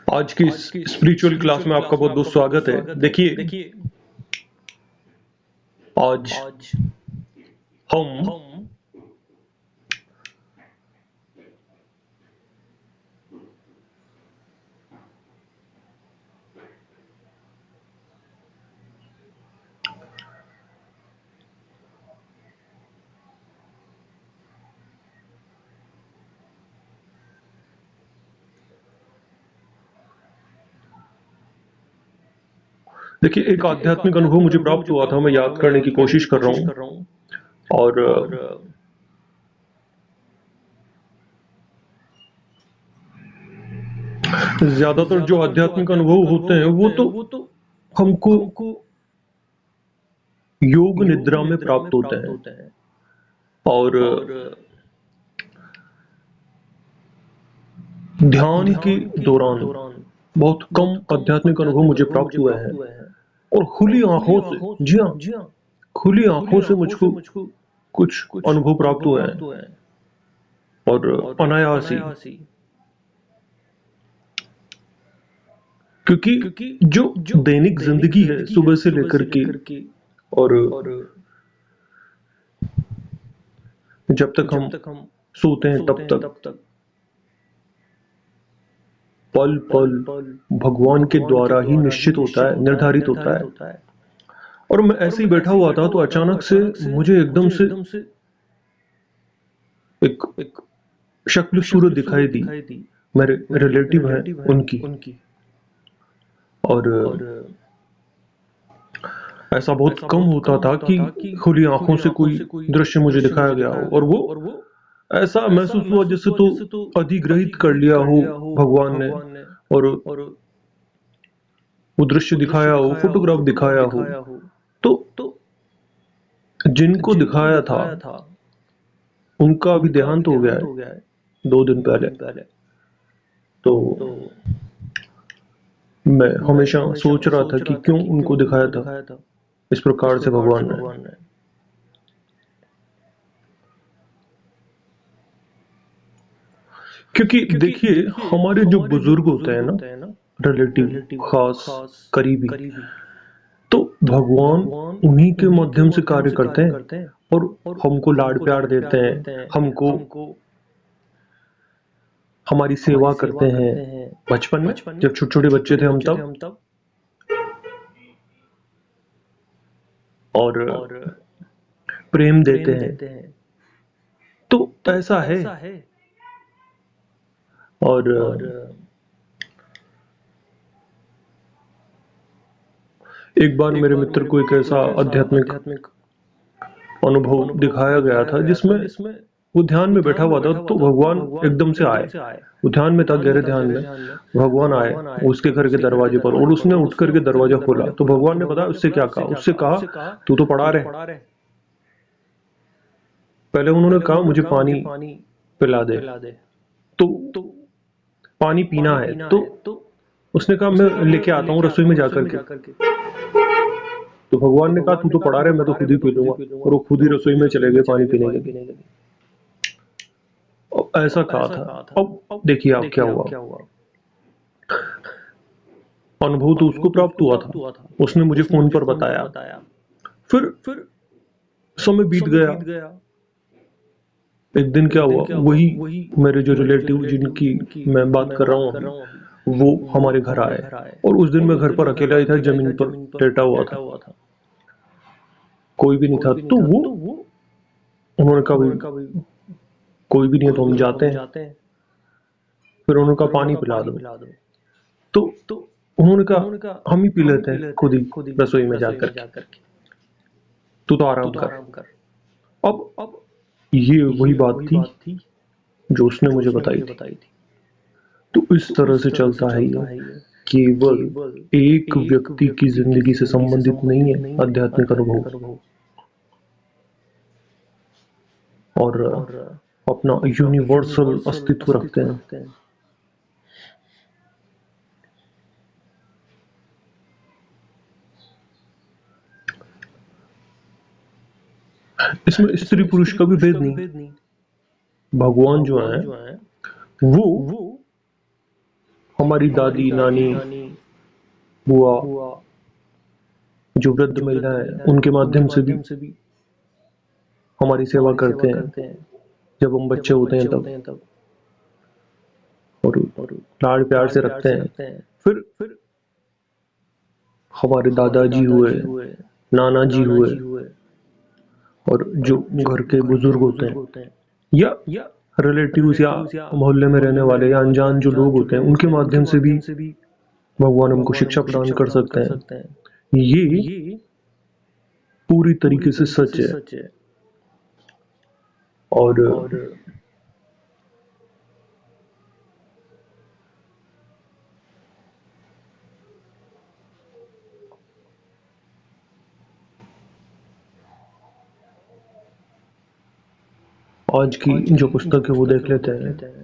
आज की इस स्पिरिचुअल क्लास में आपका बहुत बहुत स्वागत है। देखिए, आज हम देखिए, एक आध्यात्मिक अनुभव मुझे प्राप्त हुआ था। मैं याद करने की कोशिश कर रहा हूँ। और ज्यादातर जो आध्यात्मिक अनुभव होते हैं वो तो हमको योग निद्रा में प्राप्त होते हैं। और ध्यान के दौरान बहुत कम आध्यात्मिक अनुभव मुझे प्राप्त हुए हैं। और खुली आंखों से, जी हाँ, खुली आंखों से मुझको कुछ अनुभव प्राप्त हुए हैं। और अनायास ही, क्योंकि जो दैनिक जिंदगी है सुबह से लेकर के, और जब तक हम सोते हैं तब तक पल पल भगवान के द्वारा ही निश्चित होता है, निर्धारित होता है। और मैं ऐसे ही बैठा हुआ था तो अचानक से मुझे एकदम से एक शक्ल सूरत दिखाई दी। मेरे रिलेटिव हैं उनकी। और ऐसा बहुत कम होता था कि खुली आंखों से कोई दृश्य मुझे दिखाया गया हो और वो ऐसा महसूस हुआ जैसे तो अधिग्रहित कर लिया हो भगवान ने, और वो दृश्य दिखाया हो, फोटोग्राफ दिखाया हो। तो जिनको दिखाया था उनका अभी देहांत हो गया है 2 दिन पहले। तो मैं हमेशा सोच रहा था कि क्यों उनको दिखाया था इस प्रकार से भगवान ने। क्योंकि देखिए, हमारे जो बुजुर्ग होते हैं ना, रिलेटिव, खास, करीबी, तो भगवान उन्हीं के माध्यम से कार्य करते हैं और हमको लाड प्यार देते हैं, हमको हमारी सेवा करते हैं। बचपन में जब छोटे छोटे बच्चे थे हम तब, और प्रेम देते हैं। तो ऐसा है। और एक बार मेरे मित्र को एक ऐसा आध्यात्मिक अनुभव दिखाया गया था जिसमें वो ध्यान में बैठा हुआ था तो भगवान एकदम से आए। वो ध्यान में था, गहरे ध्यान में। भगवान आए उसके घर के दरवाजे पर और उसने उठ करके दरवाजा खोला। तो भगवान ने पता उससे क्या कहा? उससे कहा, तू तो पढ़ा रहे। पहले उन्होंने कहा मुझे पानी पिला दे। तो पानी पीना है तो उसने कहा मैं लेके आता हूँ रसोई में जाकर के। तो भगवान ने कहा तू तो पढ़ा रहे, मैं तो खुद ही पी लूंगा। और वो खुद ही रसोई में चले गए पानी पीने के लिए। ऐसा कहा था। अब देखिए आप क्या हुआ। अनुभव तो उसको प्राप्त हुआ था, उसने मुझे फोन पर बताया। फिर समय बीत गया। एक दिन क्या हुआ, वही मेरे जो रिलेटिव जिनकी मैं बात कर रहा हूँ अभी, वो हमारे घर आए। और उस दिन मैं घर पर अकेला ही था, जमीन पर लेटा हुआ था, कोई भी नहीं था। तो वो उन्होंने कहा भाई कोई भी नहीं है तो हम जाते हैं। फिर उन्होंने कहा पानी पिला दो। तो उन्होंने कहा हम ही पी लेते हैं खुद ही रसोई में जाकर के, तू तो आराम कर। अब ये वही बात थी जो उसने मुझे बताई थी। तो इस तरह से चलता है ये। केवल एक व्यक्ति की जिंदगी से संबंधित नहीं है आध्यात्मिक अनुभव, और अपना यूनिवर्सल अस्तित्व रखते हैं। इसमें स्त्री पुरुष का भी भेद नहीं। भगवान जो है वो हमारी दादी, नानी, बुआ, जो वृद्ध महिलाएं हैं, उनके माध्यम से भी हमारी सेवा करते हैं जब हम बच्चे होते हैं तब, और लाड़ प्यार से रखते हैं। फिर हमारे दादाजी हुए, नाना जी हुए, और जो घर के बुजुर्ग होते हैं, या रिलेटिव्स या मोहल्ले में रहने वाले या अनजान जो लोग होते हैं, उनके माध्यम से भी भगवान हमको शिक्षा प्रदान कर सकते हैं। ये पूरी तरीके से सच है। और आज की जो पुस्तक है वो देख लेते हैं।